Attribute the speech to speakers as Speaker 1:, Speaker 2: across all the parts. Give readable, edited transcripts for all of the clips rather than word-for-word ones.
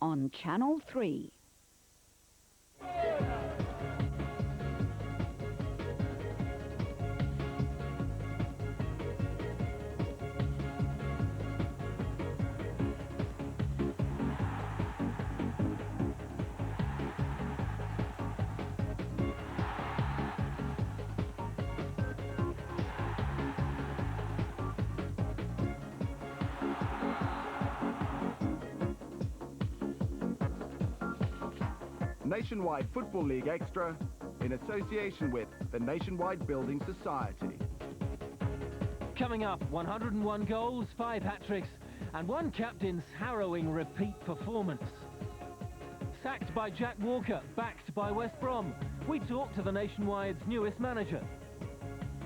Speaker 1: on Channel 3.
Speaker 2: Nationwide Football League Extra, in association with the Nationwide Building Society.
Speaker 3: Coming up, 101 goals, 5 hat-tricks, and one captain's harrowing repeat performance. Sacked by Jack Walker, backed by West Brom, we talk to the Nationwide's newest manager.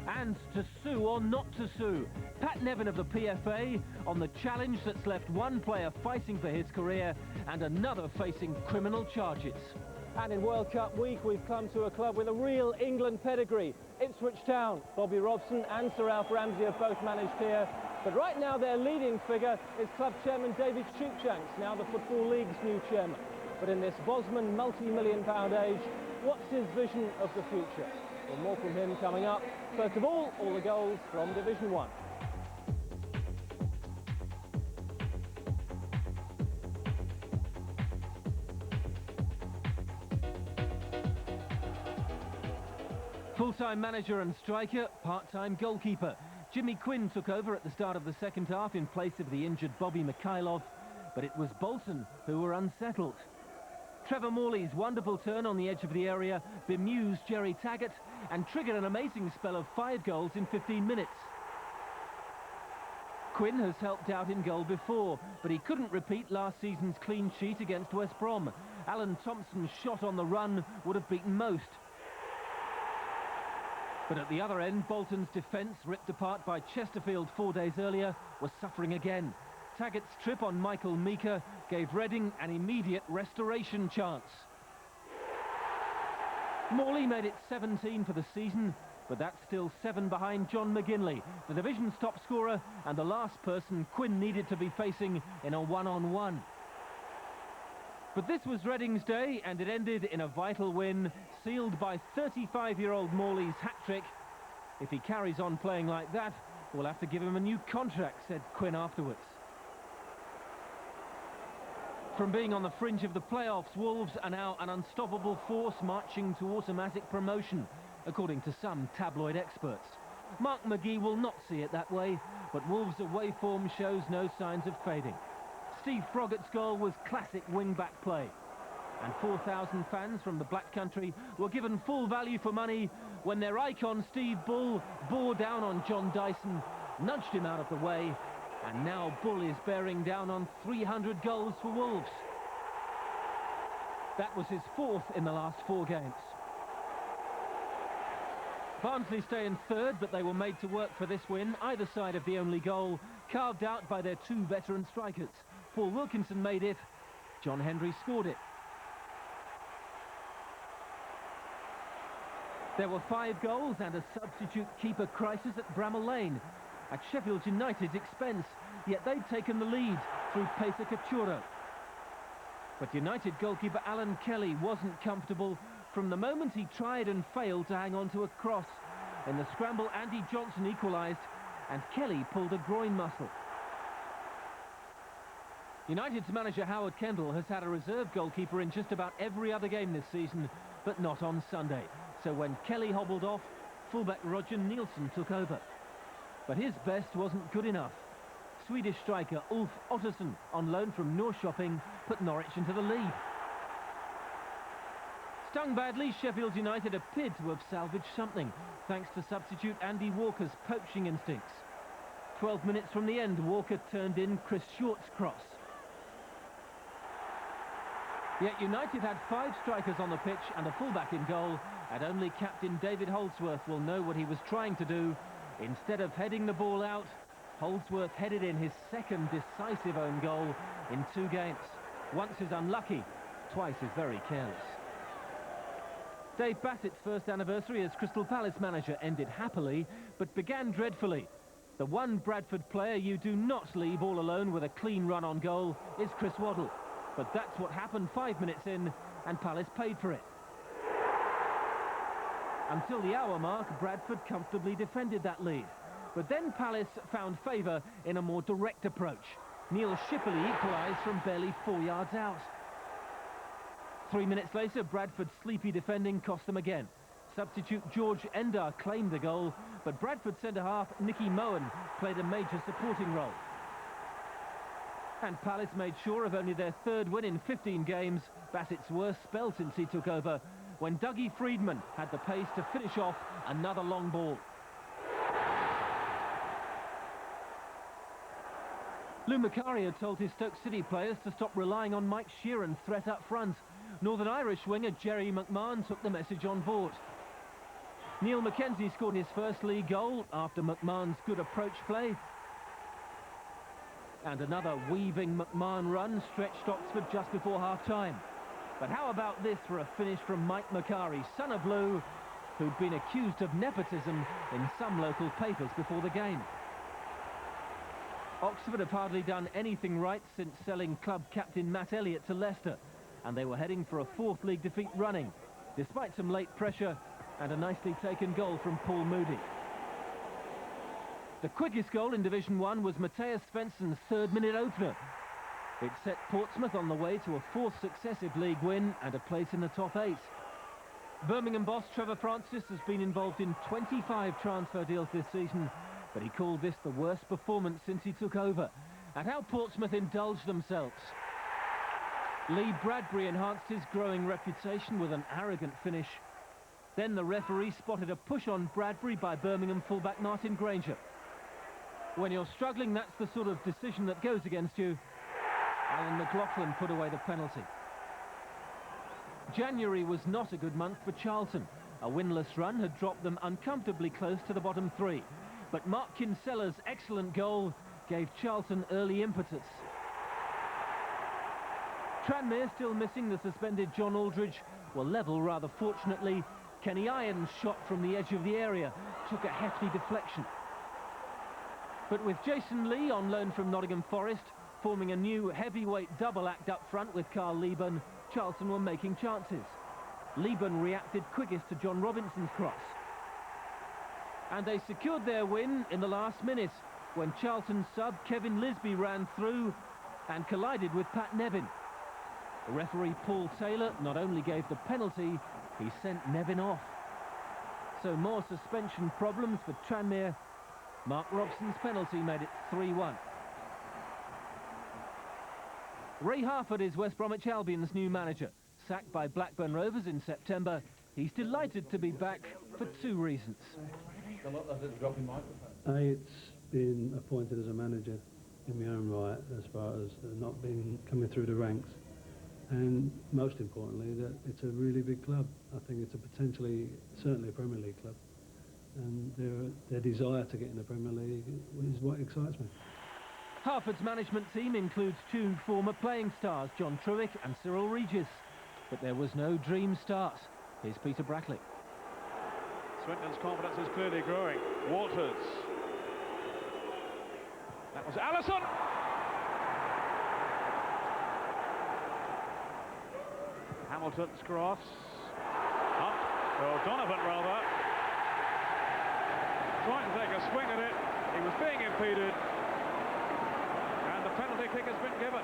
Speaker 3: And to sue or not to sue, Pat Nevin of the PFA on the challenge that's left one player fighting for his career and another facing criminal charges. And in World Cup week, we've come to a club with a real England pedigree. Ipswich Town. Bobby Robson and Sir Alf Ramsey have both managed here. But right now, their leading figure is club chairman David Sheepshanks, now the Football League's new chairman. But in this Bosman multi-million-pound age, what's his vision of the future? Well, more from him coming up. First of all the goals from Division 1. Full-time manager and striker, part-time goalkeeper. Jimmy Quinn took over at the start of the second half in place of the injured Bobby Mikhailov, but it was Bolton who were unsettled. Trevor Morley's wonderful turn on the edge of the area bemused Jerry Taggart and triggered an amazing spell of 5 goals in 15 minutes. Quinn has helped out in goal before, but he couldn't repeat last season's clean sheet against West Brom. Alan Thompson's shot on the run would have beaten most. But at the other end, Bolton's defence, ripped apart by Chesterfield 4 days earlier, was suffering again. Taggart's trip on Michael Meeker gave Reading an immediate restoration chance. Morley made it 17 for the season, but that's still 7 behind John McGinley, the division's top scorer and the last person Quinn needed to be facing in a one-on-one. But this was Reading's day, and it ended in a vital win, sealed by 35-year-old Morley's hat-trick. If he carries on playing like that, we'll have to give him a new contract, said Quinn afterwards. From being on the fringe of the playoffs, Wolves are now an unstoppable force marching to automatic promotion, according to some tabloid experts. Mark McGee will not see it that way, but Wolves' away form shows no signs of fading. Steve Froggatt's goal was classic wing-back play. And 4,000 fans from the Black Country were given full value for money when their icon Steve Bull bore down on John Dyson, nudged him out of the way, and now Bull is bearing down on 300 goals for Wolves. That was his 4th in the last 4 games. Barnsley stay in 3rd, but they were made to work for this win, either side of the only goal, carved out by their 2 veteran strikers. Paul Wilkinson made it, John Hendry scored it. There were 5 goals and a substitute keeper crisis at Bramall Lane, at Sheffield United's expense, yet they'd taken the lead through Pesa Cachorro. But United goalkeeper Alan Kelly wasn't comfortable from the moment he tried and failed to hang on to a cross. In the scramble, Andy Johnson equalised, and Kelly pulled a groin muscle. United's manager Howard Kendall has had a reserve goalkeeper in just about every other game this season, but not on Sunday. So when Kelly hobbled off, fullback Roger Nielsen took over. But his best wasn't good enough. Swedish striker Ulf Ottosson, on loan from Norrköping, put Norwich into the lead. Stung badly, Sheffield United appeared to have salvaged something, thanks to substitute Andy Walker's poaching instincts. 12 minutes from the end, Walker turned in Chris Short's cross. Yet United had 5 strikers on the pitch and a fullback in goal, and only captain David Holdsworth will know what he was trying to do. Instead of heading the ball out, Holdsworth headed in his 2nd decisive own goal in 2 games. Once is unlucky, twice is very careless. Dave Bassett's first anniversary as Crystal Palace manager ended happily, but began dreadfully. The one Bradford player you do not leave all alone with a clean run on goal is Chris Waddle. But that's what happened 5 minutes in, and Palace paid for it. Until the hour mark, Bradford comfortably defended that lead. But then Palace found favour in a more direct approach. Neil Shipley equalised from barely 4 yards out. 3 minutes later, Bradford's sleepy defending cost them again. Substitute George Endar claimed the goal, but Bradford centre-half Nicky Mohan played a major supporting role. And Palace made sure of only their third win in 15 games, Bassett's worst spell since he took over, when Dougie Freedman had the pace to finish off another long ball. Lou Macaria told his Stoke City players to stop relying on Mike Sheeran's threat up front. Northern Irish winger Jerry McMahon took the message on board. Neil McKenzie scored his first league goal after McMahon's good approach play. And another weaving McMahon run stretched Oxford just before half-time. But how about this for a finish from Mike Macari, son of Lou, who'd been accused of nepotism in some local papers before the game. Oxford have hardly done anything right since selling club captain Matt Elliott to Leicester, and they were heading for a fourth league defeat running, despite some late pressure and a nicely taken goal from Paul Moody. The quickest goal in Division 1 was Matthias Svensson's third-minute opener. It set Portsmouth on the way to a fourth successive league win and a place in the top 8. Birmingham boss Trevor Francis has been involved in 25 transfer deals this season, but he called this the worst performance since he took over. And how Portsmouth indulged themselves. Lee Bradbury enhanced his growing reputation with an arrogant finish. Then the referee spotted a push on Bradbury by Birmingham fullback Martin Granger. When you're struggling, that's the sort of decision that goes against you. Alan McLaughlin put away the penalty. January was not a good month for Charlton. A winless run had dropped them uncomfortably close to the bottom 3. But Mark Kinsella's excellent goal gave Charlton early impetus. Tranmere, still missing the suspended John Aldridge, were level rather fortunately. Kenny Irons' shot from the edge of the area took a hefty deflection. But with Jason Lee on loan from Nottingham Forest, forming a new heavyweight double act up front with Carl Lieben, Charlton were making chances. Lieben reacted quickest to John Robinson's cross. And they secured their win in the last minute when Charlton sub Kevin Lisby ran through and collided with Pat Nevin. The referee Paul Taylor not only gave the penalty, he sent Nevin off. So more suspension problems for Tranmere. Mark Robson's penalty made it 3-1. Ray Harford is West Bromwich Albion's new manager. Sacked by Blackburn Rovers in September, he's delighted to be back for 2 reasons.
Speaker 1: It's been appointed as a manager in my own right, as far as not being coming through the ranks, and most importantly that it's a really big club. I think it's a potentially, certainly a Premier League club, and their desire to get in the Premier League is what excites me.
Speaker 3: Harford's management team includes 2 former playing stars, John Truick and Cyril Regis, but there was no dream start. Here's Peter Brackley.
Speaker 4: Swindon's confidence is clearly growing. Walters. That was Allison. Hamilton's cross. Hunt. Well, Donovan rather. Trying to take a swing at it. He was being impeded. And the penalty kick has been given.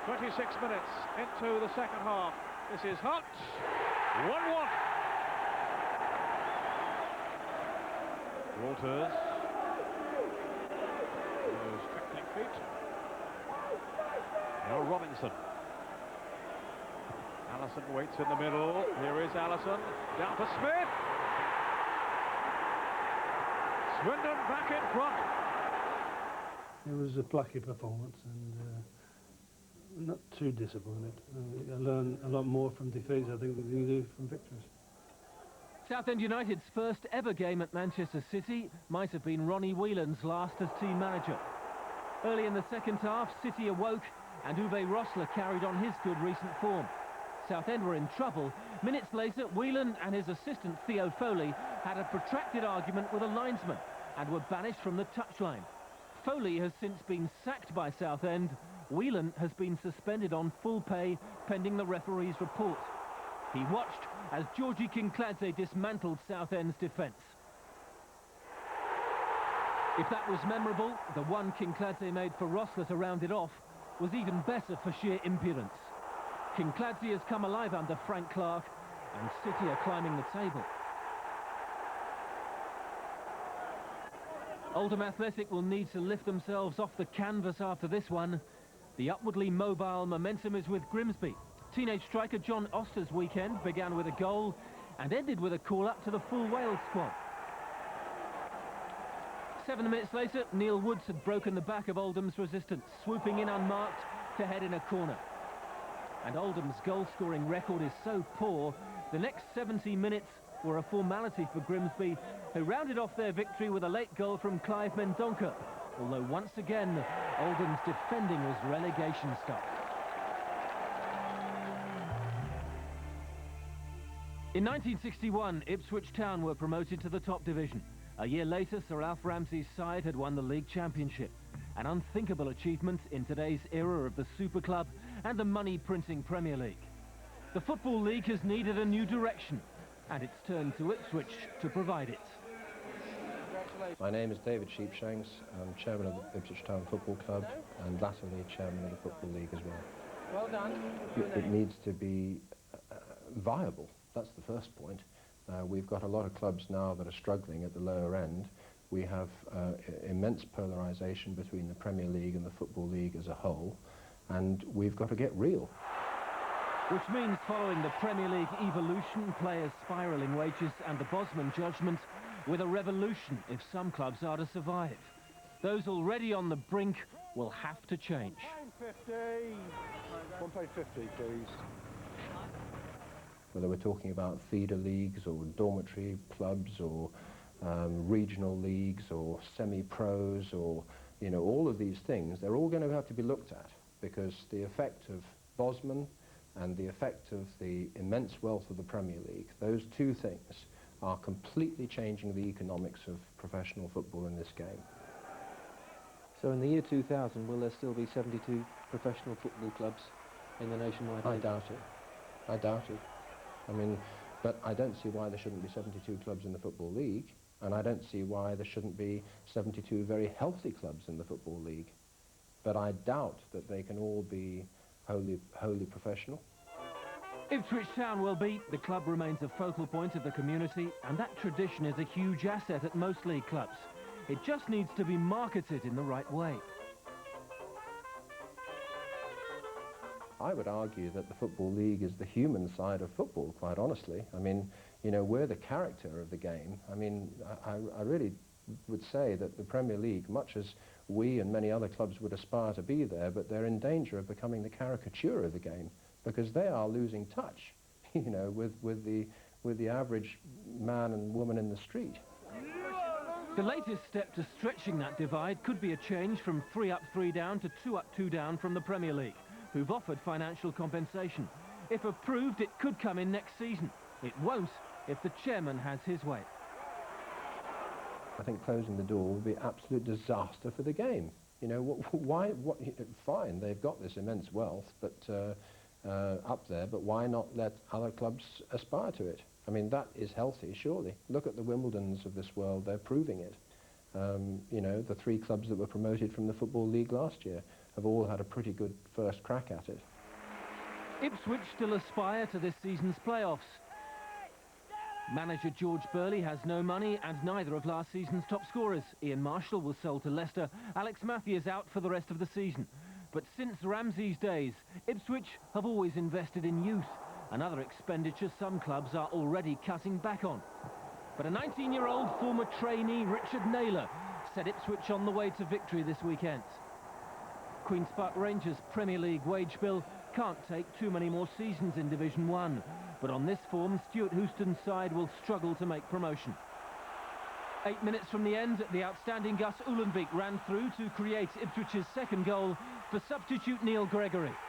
Speaker 4: 26 minutes into the second half. This is Hunt. 1-1. Walters. Those trickling feet. Now Robinson. Allison waits in the middle. Here is Allison. Down for Smith. Swindon back in front.
Speaker 1: It was a plucky performance and not too disappointed. I learn a lot more from defeats, I think, than you do from victories.
Speaker 3: Southend United's first ever game at Manchester City might have been Ronnie Whelan's last as team manager. Early in the second half, City awoke and Uwe Rosler carried on his good recent form. Southend were in trouble. Minutes later, Whelan and his assistant Theo Foley had a protracted argument with a linesman and were banished from the touchline. Foley has since been sacked by Southend, Whelan has been suspended on full pay pending the referee's report. He watched as Georgie Kinkladze dismantled Southend's defence. If that was memorable, the one Kinkladze made for Rossler to round it off was even better for sheer impudence. Kinkladze has come alive under Frank Clark, and City are climbing the table. Oldham Athletic will need to lift themselves off the canvas after this one. The upwardly mobile momentum is with Grimsby. Teenage striker John Oster's weekend began with a goal and ended with a call-up to the full Wales squad. 7 minutes later, Neil Woods had broken the back of Oldham's resistance, swooping in unmarked to head in a corner. And Oldham's goal-scoring record is so poor, the next 70 minutes were a formality for Grimsby, who rounded off their victory with a late goal from Clive Mendonca, although once again, Oldham's defending was relegation stuff. In 1961, Ipswich Town were promoted to the top division. A year later, Sir Alf Ramsey's side had won the league championship, an unthinkable achievement in today's era of the Super Club and the money-printing Premier League. The Football League has needed a new direction, and it's turned to Ipswich to provide it.
Speaker 5: My name is David Sheepshanks. I'm chairman of the Ipswich Town Football Club and latterly chairman of the Football League as well.
Speaker 3: Well done.
Speaker 5: It needs to be viable. That's the first point. We've got a lot of clubs now that are struggling at the lower end. We have immense polarisation between the Premier League and the Football League as a whole, and we've got to get real.
Speaker 3: Which means following the Premier League evolution, players spiralling wages and the Bosman judgment, with a revolution if some clubs are to survive. Those already on the brink will have to change.
Speaker 4: £1.50, please.
Speaker 5: Whether we're talking about feeder leagues or dormitory clubs or regional leagues or semi-pros or, you know, all of these things, they're all going to have to be looked at, because the effect of Bosman and the effect of the immense wealth of the Premier League, those two things are completely changing the economics of professional football in this game.
Speaker 6: So in the year 2000, will there still be 72 professional football clubs in the nationwide league?
Speaker 5: I doubt it. I doubt it. I mean, but I don't see why there shouldn't be 72 clubs in the Football League, and I don't see why there shouldn't be 72 very healthy clubs in the Football League. But I doubt that they can all be wholly professional.
Speaker 3: Ipswich Town will be. The club remains a focal point of the community, and that tradition is a huge asset at most league clubs. It just needs to be marketed in the right way.
Speaker 5: I would argue that the Football League is the human side of football, quite honestly. I mean, you know, we're the character of the game. I mean, I really would say that the Premier League, much as we and many other clubs would aspire to be there, but they're in danger of becoming the caricature of the game, because they are losing touch, you know, with the average man and woman in the street.
Speaker 3: The latest step to stretching that divide could be a change from 3 up, 3 down to 2 up, 2 down from the Premier League, who've offered financial compensation. If approved, it could come in next season. It won't if the chairman has his way.
Speaker 5: I think closing the door would be an absolute disaster for the game. You know, fine, they've got this immense wealth, but up there, but why not let other clubs aspire to it? I mean, that is healthy, surely. Look at the Wimbledons of this world, they're proving it. You know, the 3 clubs that were promoted from the Football League last year have all had a pretty good first crack at it.
Speaker 3: Ipswich still aspire to this season's playoffs. Manager George Burley has no money, and neither of last season's top scorers. Ian Marshall was sold to Leicester. Alex Matthews out for the rest of the season. But since Ramsey's days, Ipswich have always invested in youth, another expenditure some clubs are already cutting back on. But a 19-year-old former trainee, Richard Naylor, set Ipswich on the way to victory this weekend. Queen's Park Rangers' Premier League wage bill can't take too many more seasons in Division 1, but on this form, Stuart Houston's side will struggle to make promotion. 8 minutes from the end, the outstanding Gus Uhlenbeek ran through to create Ipswich's second goal for substitute Neil Gregory.